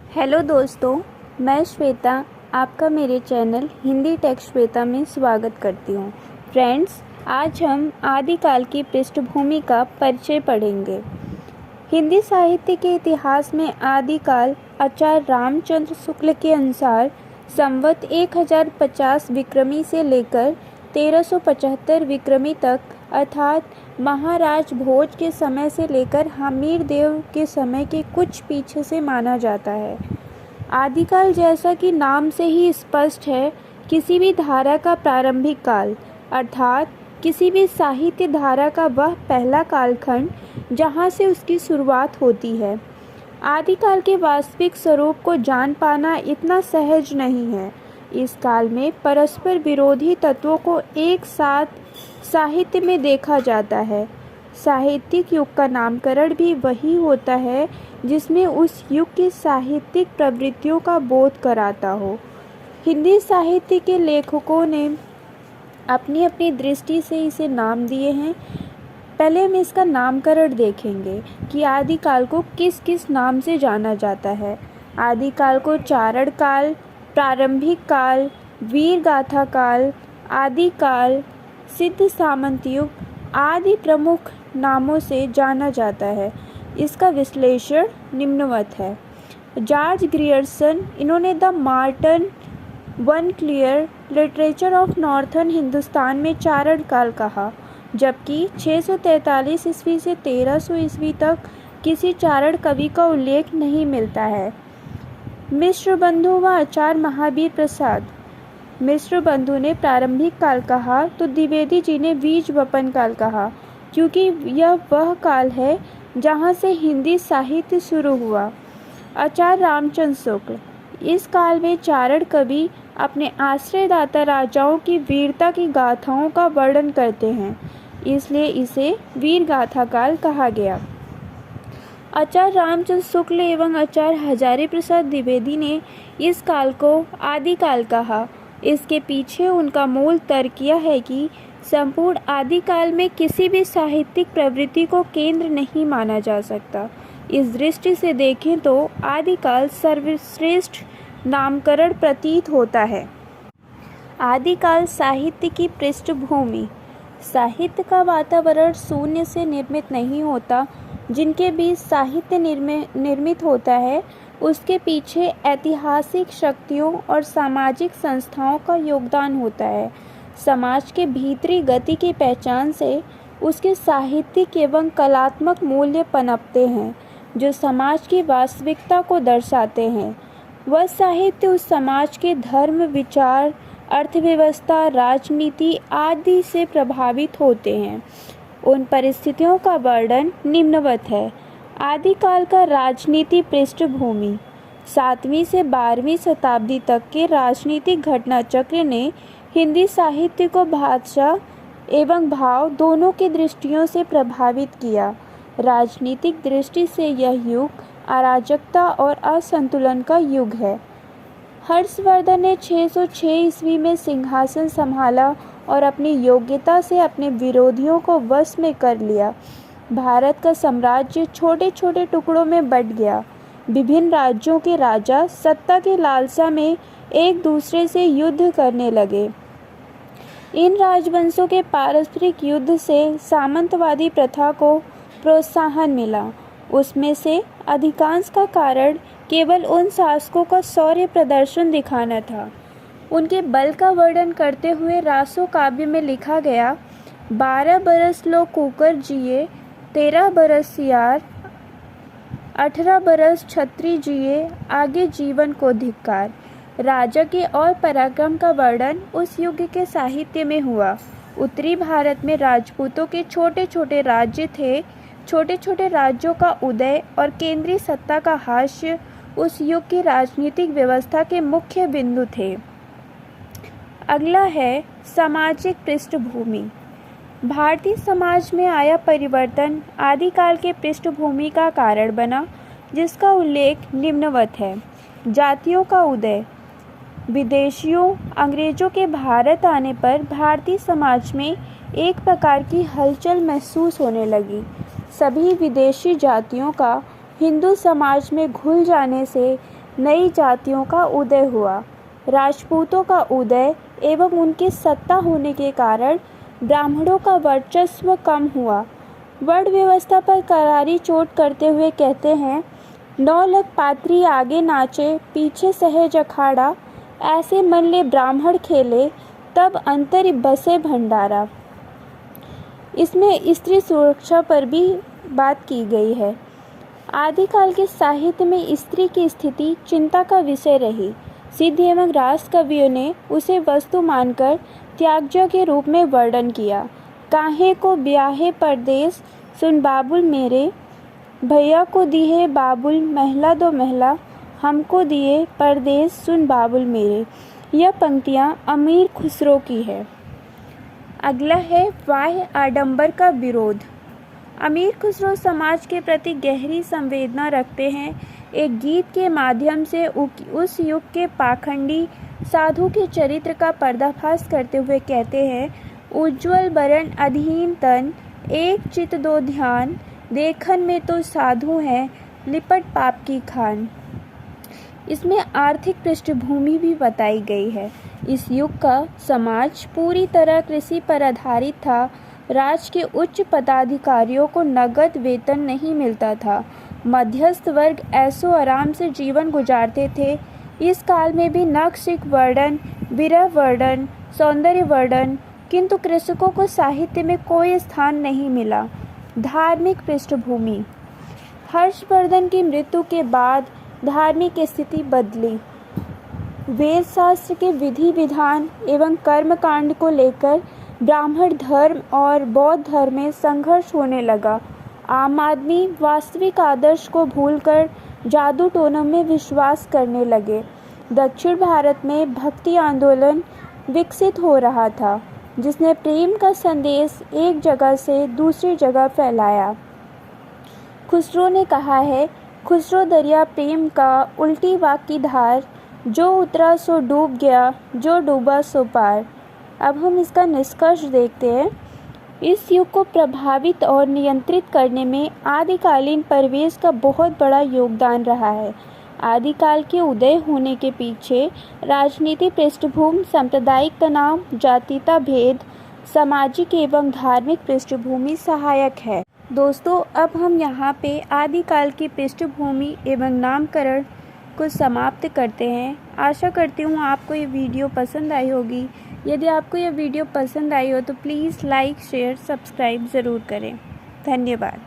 Hello दोस्तों, मैं श्वेता आपका मेरे चैनल हिंदी टेक श्वेता में स्वागत करती हूँ। फ्रेंड्स, आज हम आदिकाल की पृष्ठभूमि का परिचय पढ़ेंगे। हिंदी साहित्य के इतिहास में आदिकाल आचार्य रामचंद्र शुक्ल के अनुसार संवत 1050 विक्रमी से लेकर 1375 विक्रमी तक, अर्थात महाराज भोज के समय से लेकर हमीर देव के समय के कुछ पीछे से माना जाता है। आदिकाल, जैसा कि नाम से ही स्पष्ट है, किसी भी धारा का प्रारंभिक काल, अर्थात किसी भी साहित्य धारा का वह पहला कालखंड जहाँ से उसकी शुरुआत होती है। आदिकाल के वास्तविक स्वरूप को जान पाना इतना सहज नहीं है। इस काल में परस्पर विरोधी तत्वों को एक साथ साहित्य में देखा जाता है। साहित्यिक युग का नामकरण भी वही होता है जिसमें उस युग की साहित्यिक प्रवृत्तियों का बोध कराता हो। हिंदी साहित्य के लेखकों ने अपनी अपनी दृष्टि से इसे नाम दिए हैं। पहले हम इसका नामकरण देखेंगे कि आदिकाल को किस किस नाम से जाना जाता है। आदिकाल को चारण काल, प्रारंभिक काल, वीर गाथा काल, आदिकाल, सिद्ध सामंत युग आदि प्रमुख नामों से जाना जाता है। इसका विश्लेषण निम्नवत है। जॉर्ज ग्रियर्सन, इन्होंने the modern one clear literature of northern Hindustan में चारण काल कहा, जबकि 643 ईस्वी से 1300 ईस्वी तक किसी चारण कवि का उल्लेख नहीं मिलता है। मिश्र बंधु व आचार्य महावीर प्रसाद, मिश्र बंधु ने प्रारंभिक काल कहा तो द्विवेदी जी ने बीज वपन काल कहा, क्योंकि यह वह काल है जहाँ से हिंदी साहित्य शुरू हुआ। आचार्य रामचंद्र शुक्ल, इस काल में चारण कवि अपने आश्रयदाता राजाओं की वीरता की गाथाओं का वर्णन करते हैं, इसलिए इसे वीर गाथा काल कहा गया। आचार्य रामचंद्र शुक्ल एवं आचार्य हजारी प्रसाद द्विवेदी ने इस काल को आदिकाल कहा। इसके पीछे उनका मूल तर्क यह है कि संपूर्ण आदिकाल में किसी भी साहित्यिक प्रवृत्ति को केंद्र नहीं माना जा सकता। इस दृष्टि से देखें तो आदिकाल सर्वश्रेष्ठ नामकरण प्रतीत होता है। आदिकाल साहित्य की पृष्ठभूमि। साहित्य का वातावरण शून्य से निर्मित नहीं होता। जिनके बीच साहित्य निर्मित होता है, उसके पीछे ऐतिहासिक शक्तियों और सामाजिक संस्थाओं का योगदान होता है। समाज के भीतरी गति की पहचान से उसके साहित्यिक एवं कलात्मक मूल्य पनपते हैं, जो समाज की वास्तविकता को दर्शाते हैं। वह साहित्य उस समाज के धर्म, विचार, अर्थव्यवस्था, राजनीति आदि से प्रभावित होते हैं। उन परिस्थितियों का वर्णन निम्नवत है। आदिकाल का राजनीति पृष्ठभूमि। 7वीं से 12वीं शताब्दी तक के राजनीतिक घटनाचक्र ने हिंदी साहित्य को भाषा एवं भाव दोनों की दृष्टियों से प्रभावित किया। राजनीतिक दृष्टि से यह युग अराजकता और असंतुलन का युग है। हर्षवर्धन ने 606 ईस्वी में सिंहासन संभाला और अपनी योग्यता से अपने विरोधियों को वश में कर लिया। भारत का साम्राज्य छोटे छोटे टुकड़ों में बंट गया। विभिन्न राज्यों के राजा सत्ता की लालसा में एक दूसरे से युद्ध करने लगे। इन राजवंशों के पारस्परिक युद्ध से सामंतवादी प्रथा को प्रोत्साहन मिला। उसमें से अधिकांश का कारण केवल उन शासकों का शौर्य प्रदर्शन दिखाना था। उनके बल का वर्णन करते हुए रासो काव्य में लिखा गया, 12 बरस लो कुकर जिए, 13 बरस सियार, 18 बरस छत्री जिए, आगे जीवन को धिक्कार। राजा के और पराक्रम का वर्णन उस युग के साहित्य में हुआ। उत्तरी भारत में राजपूतों के छोटे छोटे राज्य थे। छोटे छोटे राज्यों का उदय और केंद्रीय सत्ता का हास्य उस युग की राजनीतिक व्यवस्था के मुख्य बिंदु थे। अगला है सामाजिक पृष्ठभूमि। भारतीय समाज में आया परिवर्तन आदिकाल के पृष्ठभूमि का कारण बना, जिसका उल्लेख निम्नवत है। जातियों का उदय। विदेशियों, अंग्रेजों के भारत आने पर भारतीय समाज में एक प्रकार की हलचल महसूस होने लगी। सभी विदेशी जातियों का हिंदू समाज में घुल जाने से नई जातियों का उदय हुआ। राजपूतों का उदय एवं उनकी सत्ता होने के कारण ब्राह्मणों का वर्चस्व कम हुआ। वर्ण व्यवस्था पर करारी चोट करते हुए कहते हैं, 9 लख पात्री आगे नाचे, पीछे सहज अखाड़ा, ऐसे मन ले ब्राह्मण खेले, तब अंतर बसे भंडारा। इसमें स्त्री सुरक्षा पर भी बात की गई है। आदिकाल के साहित्य में स्त्री की स्थिति चिंता का विषय रही। सिद्ध एवं रास कवियों ने उसे वस्तु मानकर त्याज्य के रूप में वर्णन किया। काहे को ब्याहे परदेस, सुन बाबुल मेरे, भैया को दिए बाबुल महला दो महला, हमको दिए परदेस, सुन बाबुल मेरे। यह पंक्तियाँ अमीर खुसरो की है। अगला है बाह्य आडंबर का विरोध। अमीर खुसरो समाज के प्रति गहरी संवेदना रखते हैं। एक गीत के माध्यम से उस युग के पाखंडी साधु के चरित्र का पर्दाफाश करते हुए कहते हैं, उज्ज्वल बरन अधीन तन, एक चित दो ध्यान, देखन में तो साधु हैं, लिपट पाप की खान। इसमें आर्थिक पृष्ठभूमि भी बताई गई है। इस युग का समाज पूरी तरह कृषि पर आधारित था। राज के उच्च पदाधिकारियों को नगद वेतन नहीं मिलता था। मध्यस्थ वर्ग ऐसो आराम से जीवन गुजारते थे। इस काल में भी नक्शिक वर्णन, विरह वर्णन, सौंदर्य वर्णन, किंतु कृषकों को साहित्य में कोई स्थान नहीं मिला। धार्मिक पृष्ठभूमि। हर्षवर्धन की मृत्यु के बाद धार्मिक स्थिति बदली। वेद शास्त्र के विधि विधान एवं कर्मकांड को लेकर ब्राह्मण धर्म और बौद्ध धर्म में संघर्ष होने लगा। आम आदमी वास्तविक आदर्श को भूलकर जादू टोनों में विश्वास करने लगे। दक्षिण भारत में भक्ति आंदोलन विकसित हो रहा था, जिसने प्रेम का संदेश एक जगह से दूसरी जगह फैलाया। खुसरो ने कहा है, खुसरो दरिया प्रेम का उल्टी वाक की धार, जो उतरा सो डूब गया, जो डूबा सो पार। अब हम इसका निष्कर्ष देखते हैं। इस युग को प्रभावित और नियंत्रित करने में आदिकालीन परिवेश का बहुत बड़ा योगदान रहा है। आदिकाल के उदय होने के पीछे राजनीतिक पृष्ठभूमि, सांप्रदायिक तनाव, जातीयता भेद, सामाजिक एवं धार्मिक पृष्ठभूमि सहायक है। दोस्तों, अब हम यहाँ पे आदिकाल की पृष्ठभूमि एवं नामकरण को समाप्त करते हैं। आशा करती हूँ आपको ये वीडियो पसंद आई होगी। यदि आपको यह वीडियो पसंद आई हो तो प्लीज़ लाइक, शेयर, सब्सक्राइब ज़रूर करें। धन्यवाद।